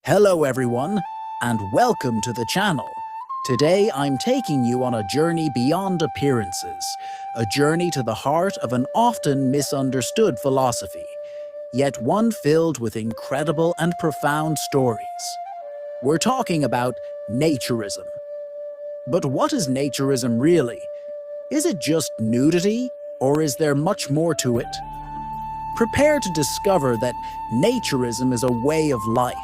Hello everyone, and welcome to the channel. Today I'm taking you on a journey beyond appearances, a journey to the heart of an often misunderstood philosophy, yet one filled with incredible and profound stories. We're talking about Naturism. But what is Naturism really? Is it just nudity, or is there much more to it? Prepare to discover that Naturism is a way of life,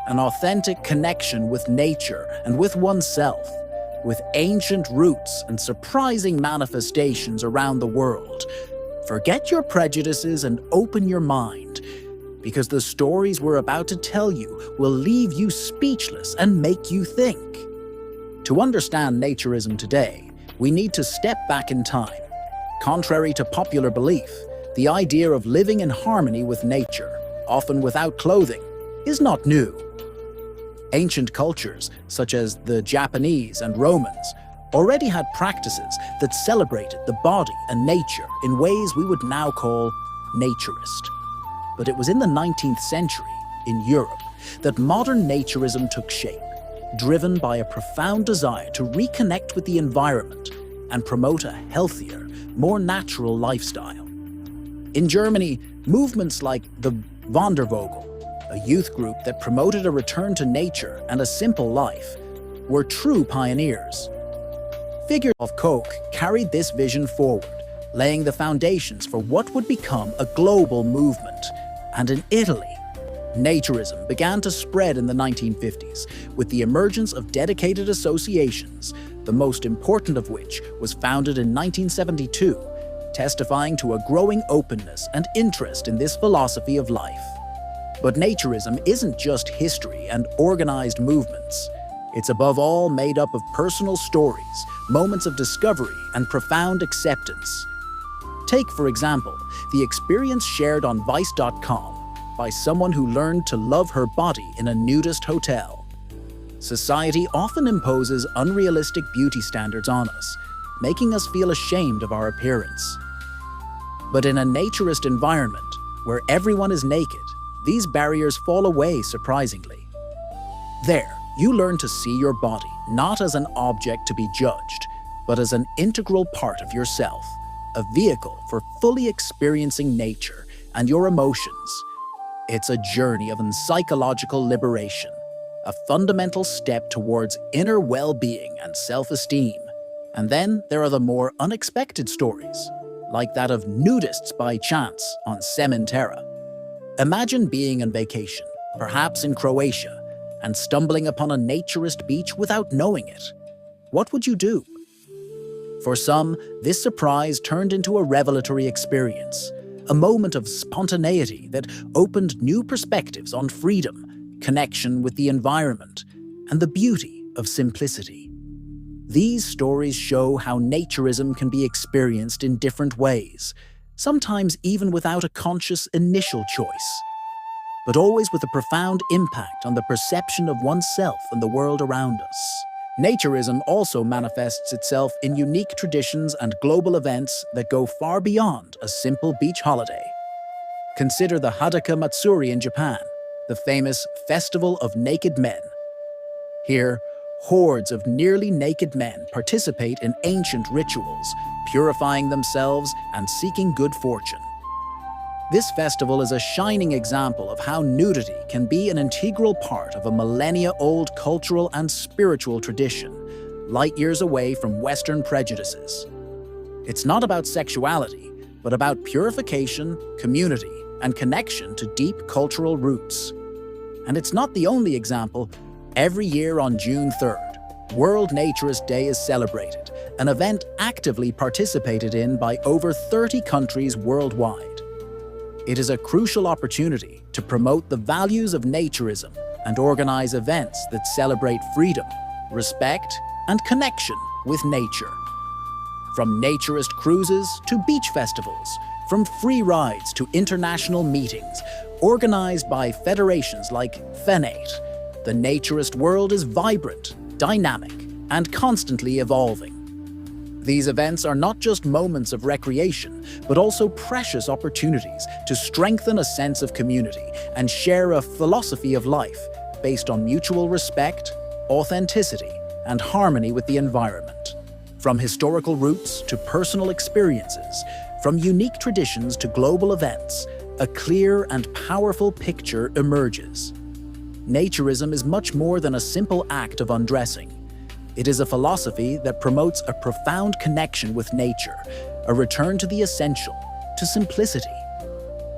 an authentic connection with nature and with oneself, with ancient roots and surprising manifestations around the world. Forget your prejudices and open your mind, because the stories we're about to tell you will leave you speechless and make you think. To understand Naturism today, we need to step back in time. Contrary to popular belief, the idea of living in harmony with nature, often without clothing, is not new. Ancient cultures, such as the Japanese and Romans, already had practices that celebrated the body and nature in ways we would now call naturist. But it was in the 19th century, in Europe, that modern naturism took shape, driven by a profound desire to reconnect with the environment and promote a healthier, more natural lifestyle. In Germany, movements like the Wandervogel, a youth group that promoted a return to nature and a simple life, were true pioneers. Figures of Koch carried this vision forward, laying the foundations for what would become a global movement. And in Italy, Naturism began to spread in the 1950s with the emergence of dedicated associations, the most important of which was founded in 1972, testifying to a growing openness and interest in this philosophy of life. But Naturism isn't just history and organized movements. It's above all made up of personal stories, moments of discovery, and profound acceptance. Take, for example, the experience shared on Vice.com by someone who learned to love her body in a nudist hotel. Society often imposes unrealistic beauty standards on us, making us feel ashamed of our appearance. But in a naturist environment, where everyone is naked, these barriers fall away surprisingly. There, you learn to see your body not as an object to be judged, but as an integral part of yourself, a vehicle for fully experiencing nature and your emotions. It's a journey of psychological liberation, a fundamental step towards inner well-being and self-esteem. And then there are the more unexpected stories, like that of nudists by chance on Sementera. Imagine being on vacation, perhaps in Croatia, and stumbling upon a naturist beach without knowing it. What would you do? For some, this surprise turned into a revelatory experience, a moment of spontaneity that opened new perspectives on freedom, connection with the environment, and the beauty of simplicity. These stories show how naturism can be experienced in different ways, sometimes even without a conscious initial choice, but always with a profound impact on the perception of oneself and the world around us. Naturism also manifests itself in unique traditions and global events that go far beyond a simple beach holiday. Consider the Hadaka Matsuri in Japan, the famous Festival of Naked Men. Here, hordes of nearly naked men participate in ancient rituals, purifying themselves and seeking good fortune. This festival is a shining example of how nudity can be an integral part of a millennia-old cultural and spiritual tradition, light years away from Western prejudices. It's not about sexuality, but about purification, community, and connection to deep cultural roots. And it's not the only example. Every year on June 3rd, World Naturist Day is celebrated, an event actively participated in by over 30 countries worldwide. It is a crucial opportunity to promote the values of naturism and organize events that celebrate freedom, respect, and connection with nature. From naturist cruises to beach festivals, from free rides to international meetings, organized by federations like FENATE, the naturist world is vibrant, dynamic, and constantly evolving. These events are not just moments of recreation, but also precious opportunities to strengthen a sense of community and share a philosophy of life, based on mutual respect, authenticity, and harmony with the environment. From historical roots to personal experiences, from unique traditions to global events, a clear and powerful picture emerges. Naturism is much more than a simple act of undressing. It is a philosophy that promotes a profound connection with nature, a return to the essential, to simplicity.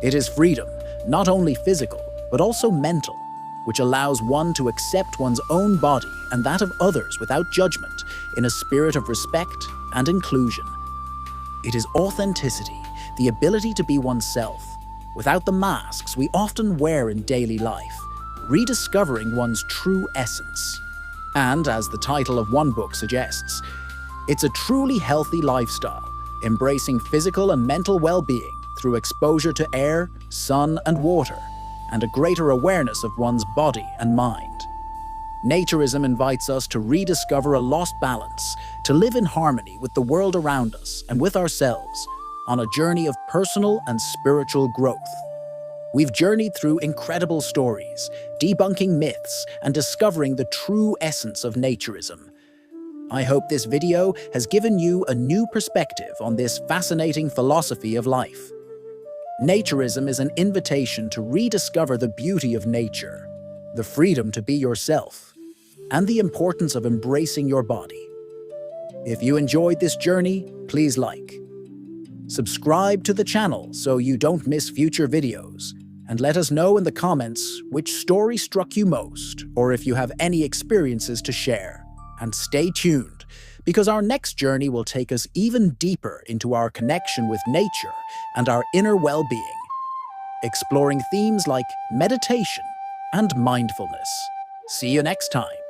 It is freedom, not only physical, but also mental, which allows one to accept one's own body and that of others without judgment, in a spirit of respect and inclusion. It is authenticity, the ability to be oneself, without the masks we often wear in daily life, rediscovering one's true essence. And as the title of one book suggests, it's a truly healthy lifestyle, embracing physical and mental well-being through exposure to air, sun, and water, and a greater awareness of one's body and mind. Naturism invites us to rediscover a lost balance, to live in harmony with the world around us and with ourselves, on a journey of personal and spiritual growth. We've journeyed through incredible stories, debunking myths and discovering the true essence of naturism. I hope this video has given you a new perspective on this fascinating philosophy of life. Naturism is an invitation to rediscover the beauty of nature, the freedom to be yourself, and the importance of embracing your body. If you enjoyed this journey, please like. Subscribe to the channel so you don't miss future videos, and let us know in the comments which story struck you most, or if you have any experiences to share. And stay tuned, because our next journey will take us even deeper into our connection with nature and our inner well-being, exploring themes like meditation and mindfulness. See you next time.